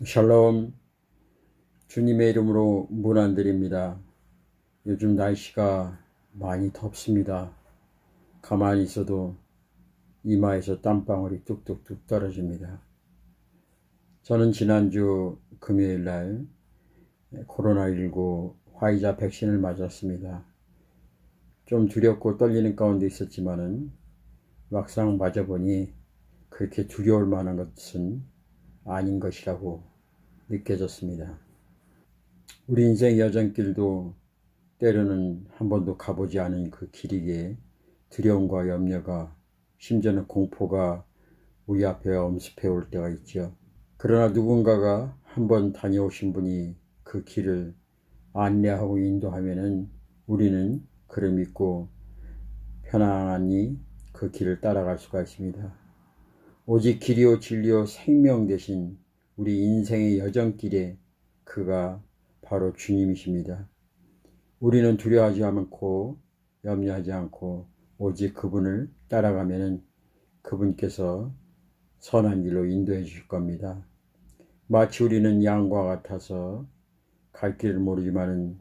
샬롬. 주님의 이름으로 문안드립니다. 요즘 날씨가 많이 덥습니다. 가만히 있어도 이마에서 땀방울이 뚝뚝뚝 떨어집니다. 저는 지난주 금요일날 코로나19 화이자 백신을 맞았습니다. 좀 두렵고 떨리는 가운데 있었지만은 막상 맞아보니 그렇게 두려울 만한 것은 아닌 것이라고 느껴졌습니다. 우리 인생 여정길도 때로는 한 번도 가보지 않은 그 길이기에 두려움과 염려가, 심지어는 공포가 우리 앞에 엄습해 올 때가 있죠. 그러나 누군가가 한 번 다녀오신 분이 그 길을 안내하고 인도하면은 우리는 그를 믿고 편안히 그 길을 따라갈 수가 있습니다. 오직 길이요 진리요 생명 되신 우리 인생의 여정길에 그가 바로 주님이십니다. 우리는 두려워하지 않고 염려하지 않고 오직 그분을 따라가면 그분께서 선한 길로 인도해 주실 겁니다. 마치 우리는 양과 같아서 갈 길을 모르지만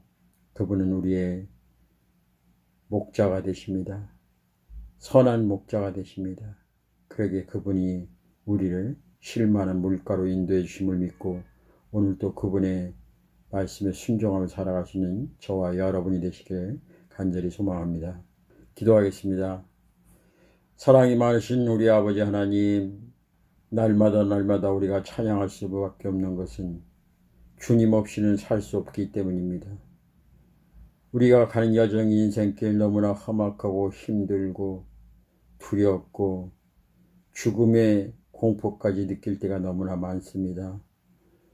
그분은 우리의 목자가 되십니다. 선한 목자가 되십니다. 그러기에 그분이 우리를 쉴만한 물가로 인도해 주심을 믿고 오늘도 그분의 말씀에 순종하며 살아갈 수 있는 저와 여러분이 되시길 간절히 소망합니다. 기도하겠습니다. 사랑이 많으신 우리 아버지 하나님, 날마다 우리가 찬양할 수밖에 없는 것은 주님 없이는 살 수 없기 때문입니다. 우리가 가는 여정 인생길 너무나 험악하고 힘들고 두렵고 죽음의 공포까지 느낄 때가 너무나 많습니다.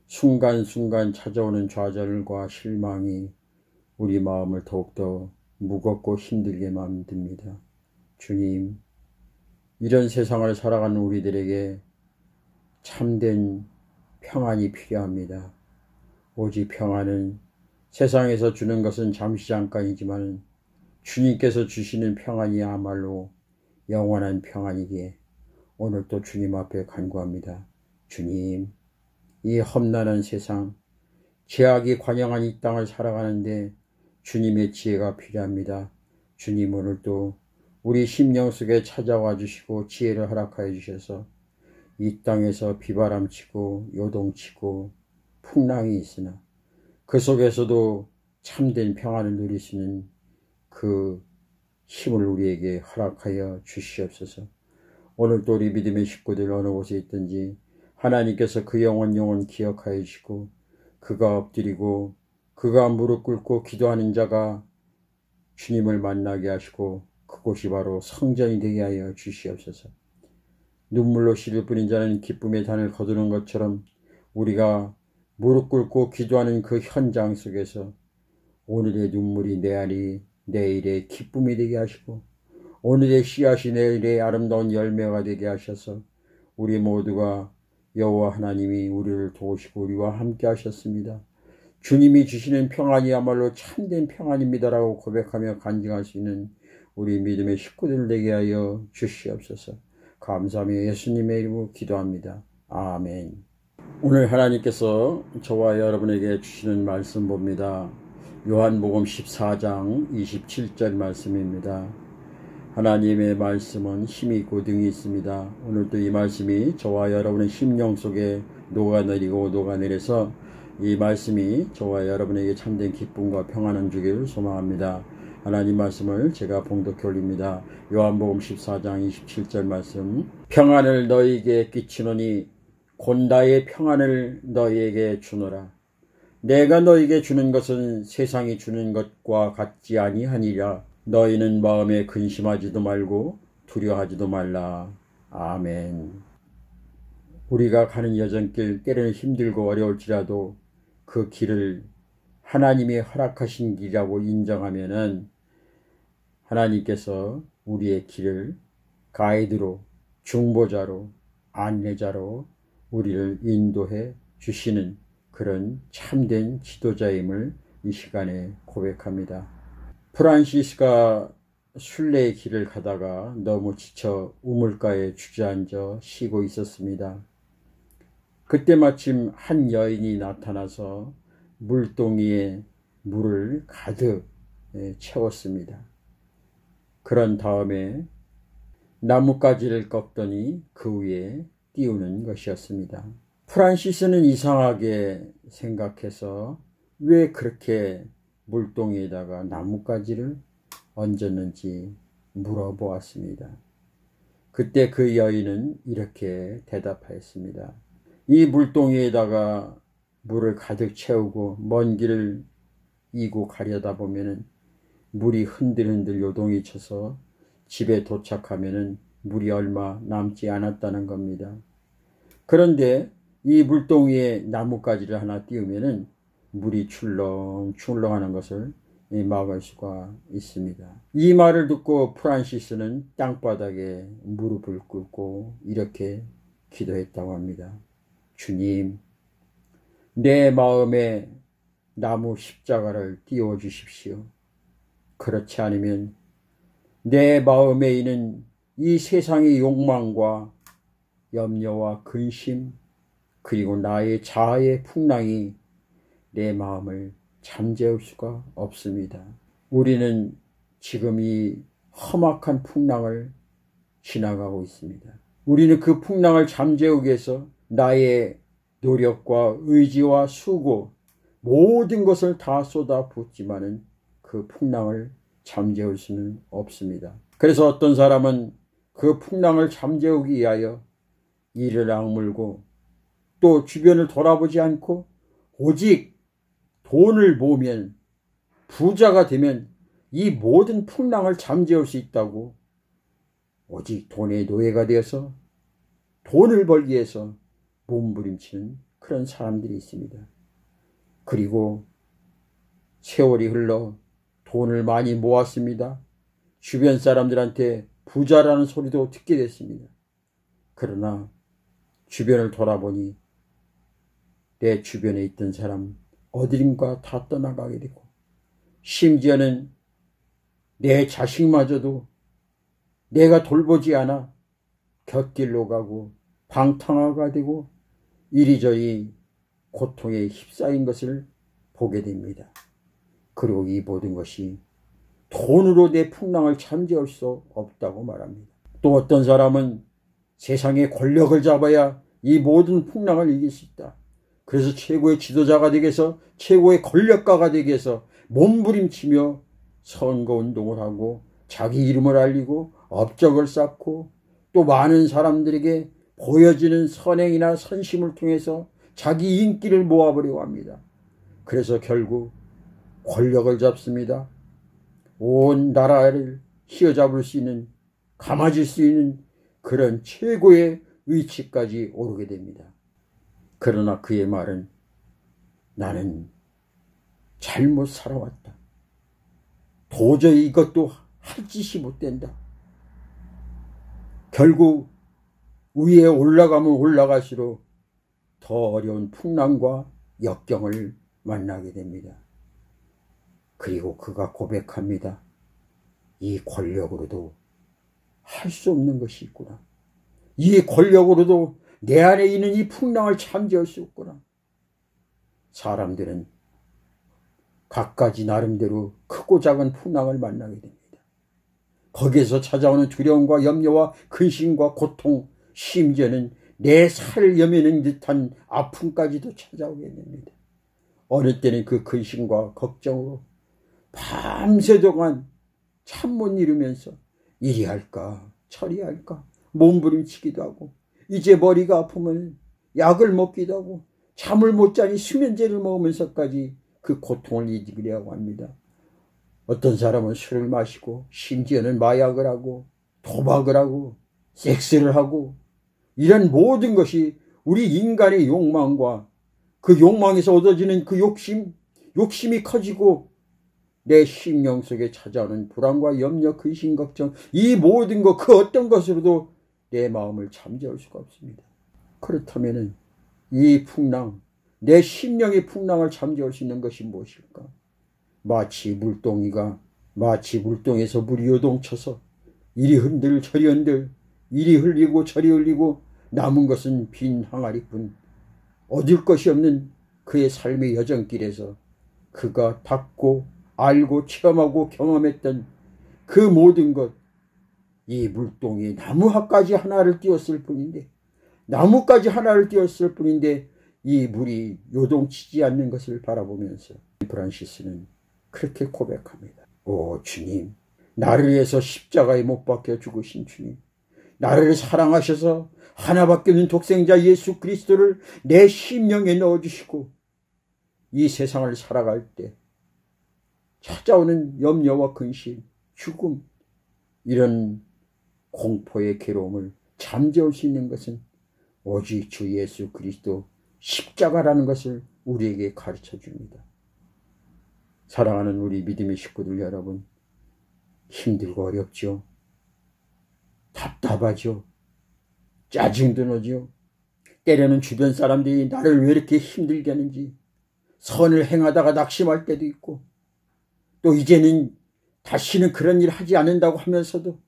순간순간 찾아오는 좌절과 실망이 우리 마음을 더욱더 무겁고 힘들게 만듭니다. 주님, 이런 세상을 살아가는 우리들에게 참된 평안이 필요합니다. 오직 평안은 세상에서 주는 것은 잠시 잠깐이지만 주님께서 주시는 평안이야말로 영원한 평안이기에 오늘 또 주님 앞에 간구합니다. 주님, 이 험난한 세상, 죄악이 관영한 이 땅을 살아가는데 주님의 지혜가 필요합니다. 주님, 오늘도 우리 심령 속에 찾아와 주시고 지혜를 허락하여 주셔서 이 땅에서 비바람치고 요동치고 풍랑이 있으나 그 속에서도 참된 평안을 누릴 수 있는 그 힘을 우리에게 허락하여 주시옵소서. 오늘도 우리 믿음의 식구들 어느 곳에 있든지 하나님께서 그 영혼 기억하여 주시고 그가 엎드리고 그가 무릎 꿇고 기도하는 자가 주님을 만나게 하시고 그곳이 바로 성전이 되게 하여 주시옵소서. 눈물로 씨를 뿌린 자는 기쁨의 단을 거두는 것처럼 우리가 무릎 꿇고 기도하는 그 현장 속에서 오늘의 눈물이 내일의 기쁨이 되게 하시고 오늘의 씨앗이 내일의 아름다운 열매가 되게 하셔서 우리 모두가 여호와 하나님이 우리를 도우시고 우리와 함께 하셨습니다. 주님이 주시는 평안이야말로 참된 평안입니다라고 고백하며 간증할 수 있는 우리 믿음의 식구들 되게 하여 주시옵소서. 감사하며 예수님의 이름으로 기도합니다. 아멘. 오늘 하나님께서 저와 여러분에게 주시는 말씀 봅니다. 요한복음 14장 27절 말씀입니다. 하나님의 말씀은 힘이 있고 능이 있습니다. 오늘도 이 말씀이 저와 여러분의 심령 속에 녹아내려서 이 말씀이 저와 여러분에게 참된 기쁨과 평안을 주기를 소망합니다. 하나님 말씀을 제가 봉독해 올립니다. 요한복음 14장 27절 말씀. 평안을 너희에게 끼치노니 곧 나의 평안을 너희에게 주노라. 내가 너희에게 주는 것은 세상이 주는 것과 같지 아니하니라. 너희는 마음에 근심하지도 말고 두려워하지도 말라. 아멘. 우리가 가는 여정길 때로는 힘들고 어려울지라도 그 길을 하나님이 허락하신 길이라고 인정하면은 하나님께서 우리의 길을 가이드로, 중보자로, 안내자로 우리를 인도해 주시는 그런 참된 지도자임을 이 시간에 고백합니다. 프란시스가 순례의 길을 가다가 너무 지쳐 우물가에 주저앉아 쉬고 있었습니다. 그때 마침 한 여인이 나타나서 물동이에 물을 가득 채웠습니다. 그런 다음에 나뭇가지를 꺾더니 그 위에 띄우는 것이었습니다. 프란시스는 이상하게 생각해서 왜 그렇게 물동이에다가 나뭇가지를 얹었는지 물어보았습니다. 그때 그 여인은 이렇게 대답하였습니다. 이 물동이에다가 물을 가득 채우고 먼 길을 이고 가려다 보면은 물이 흔들흔들 요동이 쳐서 집에 도착하면은 물이 얼마 남지 않았다는 겁니다. 그런데 이 물동이에 나뭇가지를 하나 띄우면은 물이 출렁출렁하는 것을 막을 수가 있습니다. 이 말을 듣고 프란시스는 땅바닥에 무릎을 꿇고 이렇게 기도했다고 합니다. 주님, 내 마음에 나무 십자가를 띄워 주십시오. 그렇지 않으면 내 마음에 있는 이 세상의 욕망과 염려와 근심 그리고 나의 자아의 풍랑이 내 마음을 잠재울 수가 없습니다. 우리는 지금 이 험악한 풍랑을 지나가고 있습니다. 우리는 그 풍랑을 잠재우기 위해서 나의 노력과 의지와 수고 모든 것을 다 쏟아붓지만은 그 풍랑을 잠재울 수는 없습니다. 그래서 어떤 사람은 그 풍랑을 잠재우기 위하여 이를 악물고 또 주변을 돌아보지 않고 오직 돈을 모으면 부자가 되면 이 모든 풍랑을 잠재울 수 있다고 오직 돈의 노예가 되어서 돈을 벌기 위해서 몸부림치는 그런 사람들이 있습니다. 그리고 세월이 흘러 돈을 많이 모았습니다. 주변 사람들한테 부자라는 소리도 듣게 됐습니다. 그러나 주변을 돌아보니 내 주변에 있던 사람 어디론가 다 떠나가게 되고 심지어는 내 자식마저도 내가 돌보지 않아 곁길로 가고 방탕화가 되고 이리저리 고통에 휩싸인 것을 보게 됩니다. 그리고 이 모든 것이 돈으로 내 풍랑을 잠재울 수 없다고 말합니다. 또 어떤 사람은 세상의 권력을 잡아야 이 모든 풍랑을 이길 수 있다. 그래서 최고의 지도자가 되기 위해서 최고의 권력가가 되기 위해서 몸부림치며 선거운동을 하고 자기 이름을 알리고 업적을 쌓고 또 많은 사람들에게 보여지는 선행이나 선심을 통해서 자기 인기를 모아보려고 합니다. 그래서 결국 권력을 잡습니다. 온 나라를 휘어잡을 수 있는, 감아줄 수 있는 그런 최고의 위치까지 오르게 됩니다. 그러나 그의 말은 나는 잘못 살아왔다. 도저히 이것도 할 짓이 못 된다. 결국 위에 올라가면 올라갈수록 더 어려운 풍랑과 역경을 만나게 됩니다. 그리고 그가 고백합니다. 이 권력으로도 할 수 없는 것이 있구나. 이 권력으로도 내 안에 있는 이 풍랑을 잠재울 수 없구나. 사람들은 각가지 나름대로 크고 작은 풍랑을 만나게 됩니다. 거기에서 찾아오는 두려움과 염려와 근심과 고통, 심지어는 내 살을 여미는 듯한 아픔까지도 찾아오게 됩니다. 어느 때는 그 근심과 걱정으로 밤새 동안 잠 못 이루면서 이리 할까 저리 할까 몸부림치기도 하고 이제 머리가 아프면 약을 먹기도 하고 잠을 못 자니 수면제를 먹으면서까지 그 고통을 이기려고 합니다. 어떤 사람은 술을 마시고 심지어는 마약을 하고 도박을 하고 섹스를 하고 이런 모든 것이 우리 인간의 욕망과 그 욕망에서 얻어지는 그 욕심이 커지고 내 심령 속에 찾아오는 불안과 염려, 근심, 걱정 이 모든 것 그 어떤 것으로도 내 마음을 잠재울 수가 없습니다. 그렇다면 이 풍랑, 내 심령의 풍랑을 잠재울 수 있는 것이 무엇일까? 마치 물동에서 물이 요동쳐서 이리 흔들 저리 흔들 이리 흘리고 저리 흘리고 남은 것은 빈 항아리뿐 얻을 것이 없는 그의 삶의 여정길에서 그가 닦고 알고 체험하고 경험했던 그 모든 것, 이 물동이 나무까지 하나를 띄웠을 뿐인데, 나무까지 하나를 띄웠을 뿐인데 이 물이 요동치지 않는 것을 바라보면서 프란시스는 그렇게 고백합니다. 오 주님, 나를 위해서 십자가에 못 박혀 죽으신 주님, 나를 사랑하셔서 하나밖에 없는 독생자 예수 그리스도를 내 심령에 넣어주시고 이 세상을 살아갈 때 찾아오는 염려와 근심, 죽음, 이런 공포의 괴로움을 잠재울 수 있는 것은 오직 주 예수 그리스도 십자가라는 것을 우리에게 가르쳐 줍니다. 사랑하는 우리 믿음의 식구들 여러분, 힘들고 어렵죠. 답답하죠. 짜증도 나죠. 때로는 주변 사람들이 나를 왜 이렇게 힘들게 하는지 선을 행하다가 낙심할 때도 있고, 또 이제는 다시는 그런 일 하지 않는다고 하면서도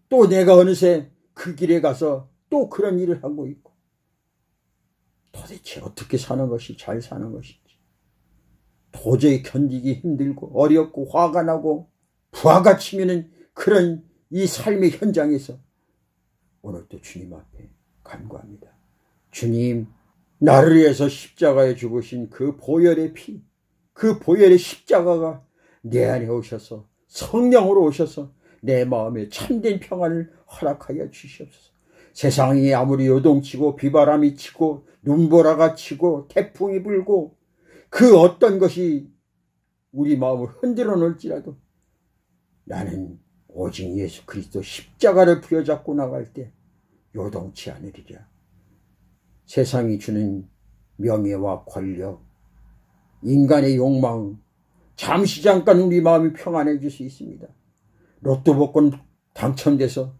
또 내가 어느새 그 길에 가서 또 그런 일을 하고 있고, 도대체 어떻게 사는 것이 잘 사는 것인지 도저히 견디기 힘들고 어렵고 화가 나고 부하가 치미는 그런 이 삶의 현장에서 오늘도 주님 앞에 간구합니다. 주님, 나를 위해서 십자가에 죽으신 그 보혈의 피, 그 보혈의 십자가가 내 안에 오셔서 성령으로 오셔서 내 마음에 참된 평안을 허락하여 주시옵소서. 세상이 아무리 요동치고 비바람이 치고 눈보라가 치고 태풍이 불고 그 어떤 것이 우리 마음을 흔들어 놓을지라도 나는 오직 예수 그리스도 십자가를 부여잡고 나갈 때 요동치 않으리라. 세상이 주는 명예와 권력, 인간의 욕망, 잠시 잠깐 우리 마음이 평안해질 수 있습니다. 로또 복권 당첨돼서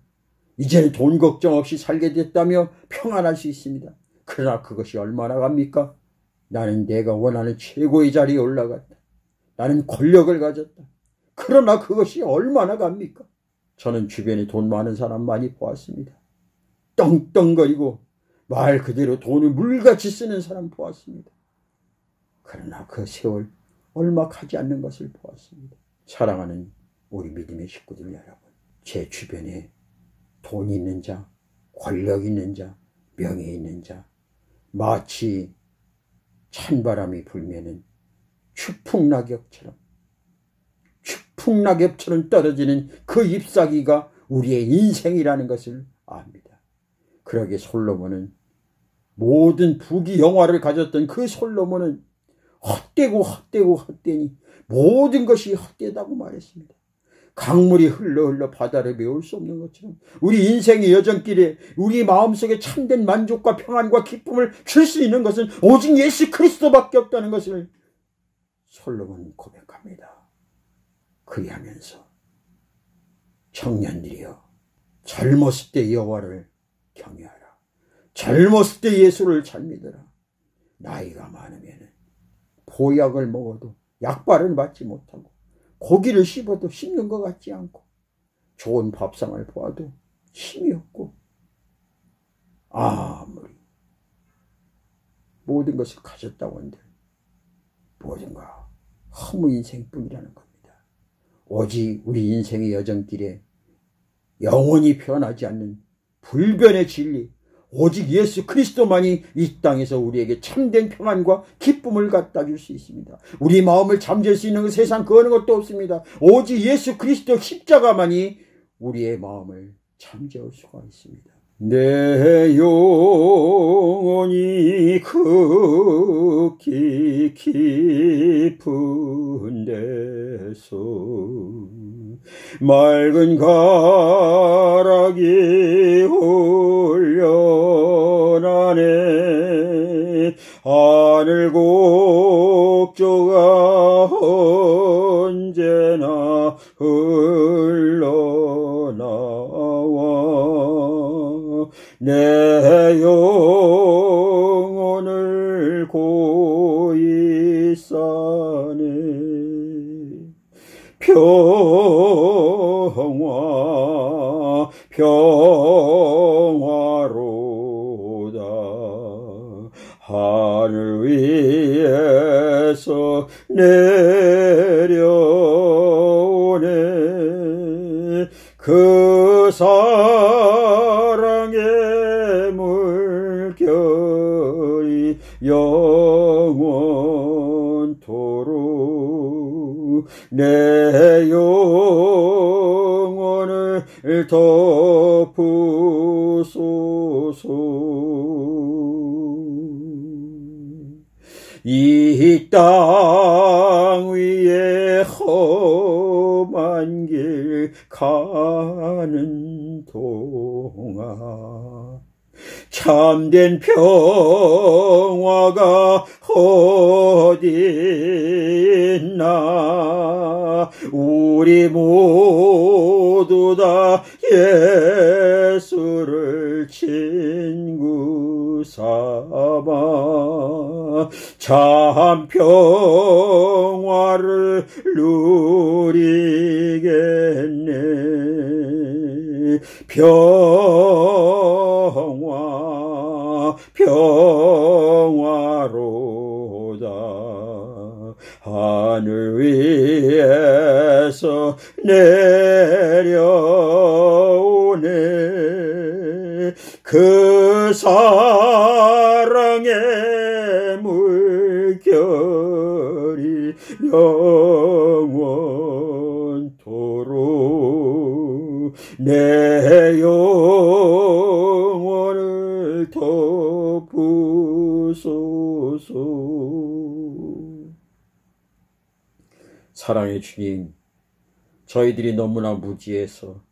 이제는 돈 걱정 없이 살게 됐다며 평안할 수 있습니다. 그러나 그것이 얼마나 갑니까? 나는 내가 원하는 최고의 자리에 올라갔다. 나는 권력을 가졌다. 그러나 그것이 얼마나 갑니까? 저는 주변에 돈 많은 사람 많이 보았습니다. 떵떵거리고 말 그대로 돈을 물같이 쓰는 사람 보았습니다. 그러나 그 세월 얼마 가지 않는 것을 보았습니다. 사랑하는 우리 믿음의 식구들 여러분, 제 주변에 돈 있는 자, 권력 있는 자, 명예 있는 자, 마치 찬바람이 불면은 추풍낙엽처럼 떨어지는 그 잎사귀가 우리의 인생이라는 것을 압니다. 그러게 솔로몬은, 모든 부귀 영화를 가졌던 그 솔로몬은 헛되니 모든 것이 헛되다고 말했습니다. 강물이 흘러 바다를 메울 수 없는 것처럼 우리 인생의 여정길에 우리 마음속에 참된 만족과 평안과 기쁨을 줄 수 있는 것은 오직 예수 그리스도밖에 없다는 것을 솔로몬은 고백합니다. 그리하면서 청년들이여, 젊었을 때 여호와를 경외하라. 젊었을 때 예수를 잘 믿어라. 나이가 많으면 보약을 먹어도 약발을 받지 못하고 고기를 씹어도 씹는 것 같지 않고 좋은 밥상을 보아도 힘이 없고 아무리 모든 것을 가졌다고 한들 무엇인가 허무 인생뿐이라는 겁니다. 오직 우리 인생의 여정길에 영원히 변하지 않는 불변의 진리, 오직 예수 그리스도만이 이 땅에서 우리에게 참된 평안과 기쁨을 갖다 줄 수 있습니다. 우리 마음을 잠재울 수 있는 그 세상 그 어느 것도 없습니다. 오직 예수 그리스도 십자가만이 우리의 마음을 잠재울 수가 있습니다. 내 영혼이 극히 깊은 데서 맑은 가락이 흘려나네. 하늘 곡조가 언제나 흘러나와 내 영혼을 고이 싸네. 평화로다. 위에서 내려오네. 그 사랑의 물결이 영원토록 내 영혼을 덮으소서. 이 땅 위에 험한 길 가는 동안 참된 평화가 어디 있나. 우리 모두 다 예수를 친구 삼아 참 평화를 누리겠네. 평화로다. 하늘 위에서 내려오네. 그 사랑의 물결이 영원토록 내 영혼을 덮으소서. 사랑의 주님, 저희들이 너무나 무지해서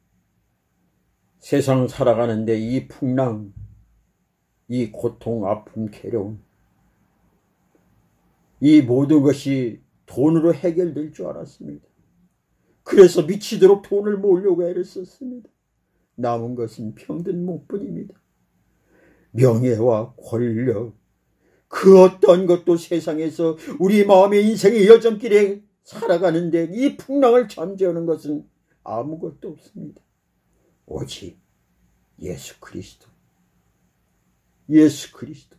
세상 살아가는데 이 풍랑, 이 고통, 아픔, 괴로움, 이 모든 것이 돈으로 해결될 줄 알았습니다. 그래서 미치도록 돈을 모으려고 애를 썼습니다. 남은 것은 병든 몸뿐입니다. 명예와 권력, 그 어떤 것도 세상에서 우리 마음의 인생의 여정길에 살아가는데 이 풍랑을 잠재우는 것은 아무것도 없습니다. 오직 예수 그리스도, 예수 그리스도,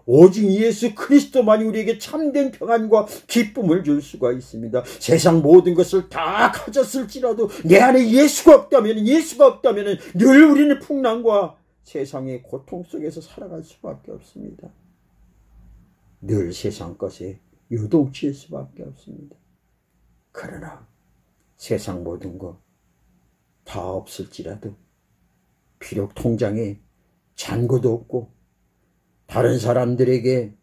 오직 예수 그리스도만이 우리에게 참된 평안과 기쁨을 줄 수가 있습니다. 세상 모든 것을 다 가졌을지라도 내 안에 예수가 없다면 늘 우리는 풍랑과 세상의 고통 속에서 살아갈 수밖에 없습니다. 늘 세상 것에 요동칠 수밖에 없습니다. 그러나 세상 모든 것 다 없을지라도, 비록 통장에 잔고도 없고 다른 사람들에게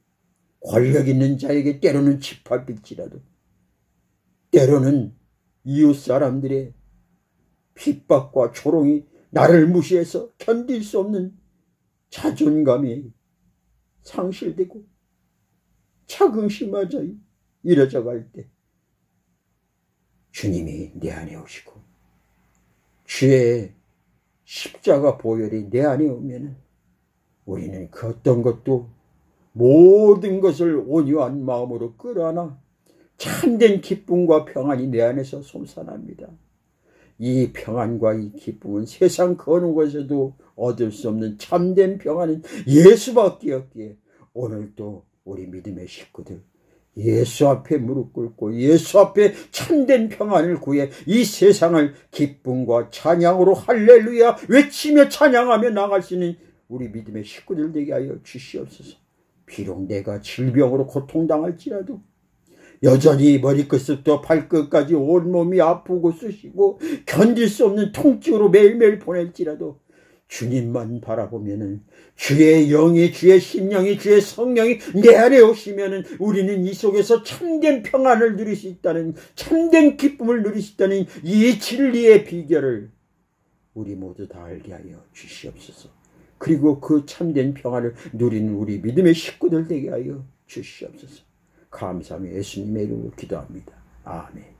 권력 있는 자에게 때로는 짓밟힐지라도, 때로는 이웃 사람들의 핍박과 조롱이 나를 무시해서 견딜 수 없는 자존감이 상실되고 자긍심마저 이뤄져 갈 때 주님이 내 안에 오시고 주의 십자가 보혈이 내 안에 오면은 우리는 그 어떤 것도 모든 것을 온유한 마음으로 끌어안아 참된 기쁨과 평안이 내 안에서 솟아납니다. 이 평안과 이 기쁨은 세상 그 어느 곳에도 얻을 수 없는 참된 평안은 예수밖에 없기에 오늘도 우리 믿음의 식구들 예수 앞에 무릎 꿇고 예수 앞에 참된 평안을 구해 이 세상을 기쁨과 찬양으로 할렐루야 외치며 찬양하며 나갈 수 있는 우리 믿음의 식구들 되게 하여 주시옵소서. 비록 내가 질병으로 고통당할지라도 여전히 머리끝부터 발끝까지 온몸이 아프고 쑤시고 견딜 수 없는 통증으로 매일매일 보낼지라도 주님만 바라보면은 주의 영이, 주의 심령이, 주의 성령이 내 안에 오시면은 우리는 이 속에서 참된 평안을 누릴 수 있다는, 참된 기쁨을 누릴 수 있다는 이 진리의 비결을 우리 모두 다 알게 하여 주시옵소서. 그리고 그 참된 평안을 누리는 우리 믿음의 식구들 되게 하여 주시옵소서. 감사하며 예수님의 이름으로 기도합니다. 아멘.